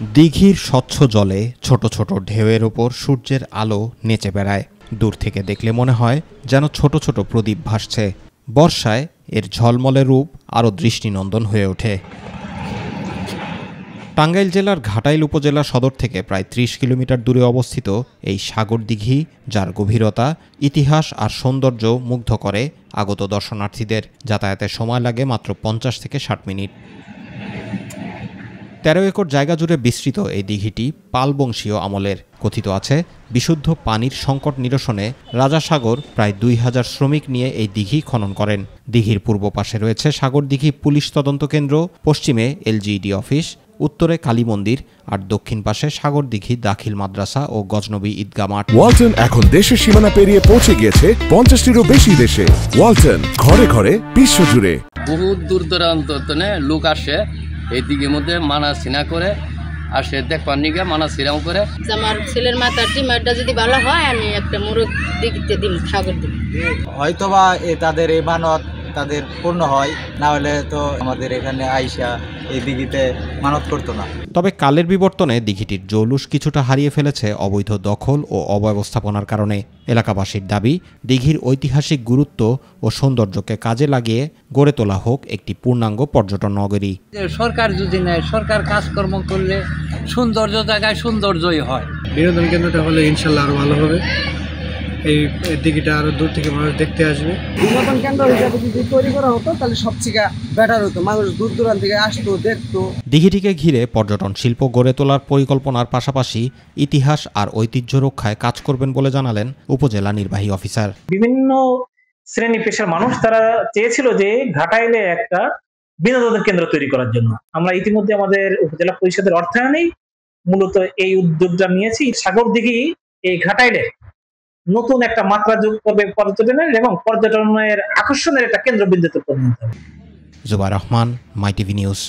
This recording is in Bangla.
দিঘির স্বচ্ছ জলে ছোট ছোট ঢেউয়ের ওপর সূর্যের আলো নেচে বেড়ায়। দূর থেকে দেখলে মনে হয় যেন ছোট ছোট প্রদীপ ভাসছে। বর্ষায় এর ঝলমলে রূপ আরও দৃষ্টিনন্দন হয়ে ওঠে। টাঙ্গাইল জেলার ঘাটাইল উপজেলা সদর থেকে প্রায় ৩০ কিলোমিটার দূরে অবস্থিত এই সাগর দিঘি, যার গভীরতা, ইতিহাস আর সৌন্দর্য মুগ্ধ করে আগত দর্শনার্থীদের। যাতায়াতের সময় লাগে মাত্র ৫০ থেকে ৬০ মিনিট। ১৩ একর জায়গা জুড়ে বিস্তৃত এই দিঘিটি পাল বংশীয় আমলের। কথিত আছে, বিশুদ্ধ পানির সংকট নিরসনে রাজাসাগর প্রায় ২,০০০ শ্রমিক নিয়ে এই দিঘি খনন করেন। দিঘির পূর্ব পাশে রয়েছে সাগর দিঘি পুলিশ তদন্ত কেন্দ্র, পশ্চিমে এলজিইডি অফিস, উত্তরে কালী মন্দির আর দক্ষিণ পাশে সাগর দিঘি দাখিল মাদ্রাসা ও গজনবী ঈদগাহ মাঠ। ওয়ালটন এখন দেশের সীমানা পেরিয়ে পৌঁছে গিয়েছে ৫০টিরও বেশি দেশে। ওয়ালটন, ঘরে ঘরে বিশ্বজুড়ে। বহুত দূর দূরান্ত লোক আসে এই দিকের মধ্যে মানা সিনা করে আসে দেখবার নিগে মানা সিনাও করে। আমার ছেলের মাথার টিমারটা যদি ভালো হয় আমি একটা মোরগ দিতে দিন সাগর দিই। হয়তোবা তাদের এই মানত তাদের পূর্ণ হয়, না হলে তো আমাদের এখানে আইসা এই দিঘিতে মানত করতো না। তবে কালের বিবর্তনে দিঘিটির জৌলুস কিছুটা হারিয়ে ফেলেছে অবৈধ দখল ও অব্যবস্থাপনার কারণে। এলাকাবাসীর দাবি, দিঘির ঐতিহাসিক গুরুত্ব ও সৌন্দর্যকে কাজে লাগিয়ে গড়ে তোলা হোক একটি পূর্ণাঙ্গ পর্যটন নগরী। সরকার যদি নেয়, সরকার কাজকর্ম করলে সৌন্দর্য জায়গায় সৌন্দর্যই হয়। বিনোদন কেন্দ্রটা হলে ইনশাল্লাহ আরো ভালো হবে। এই দিঘিটা আরো দূর থেকে মানুষ দেখতে আসবে। বিনোদন কেন্দ্র হিসাবে যদি তৈরি করা হতো তাহলে সবচেয়ে বেটার হতো, মানুষ দূর দূরান্ত থেকে আসতো, দেখতো। দিঘিটিকে ঘিরে পর্যটন শিল্প গড়ে তোলার পরিকল্পনার পাশাপাশি ইতিহাস আর ঐতিহ্য রক্ষায় কাজ করবেন বলে জানালেন উপজেলা নির্বাহী অফিসার। বিভিন্ন শ্রেণী পেশার মানুষ তারা চেয়েছিল যে ঘাটাইলে একটা বিনোদন কেন্দ্র তৈরি করার জন্য। আমরা ইতিমধ্যে আমাদের উপজেলা পরিষদের অর্থায়নেই মূলত এই উদ্যোগটা নিয়েছি। সাগর দিঘি এই ঘাটাইলে নতুন একটা মাত্রা যোগ করবে পর্যটনের এবং পর্যটনের আকর্ষণের একটা কেন্দ্রবিন্দুতে পরিণত হবে। জুবাইর রহমান, মাই টিভি নিউজ।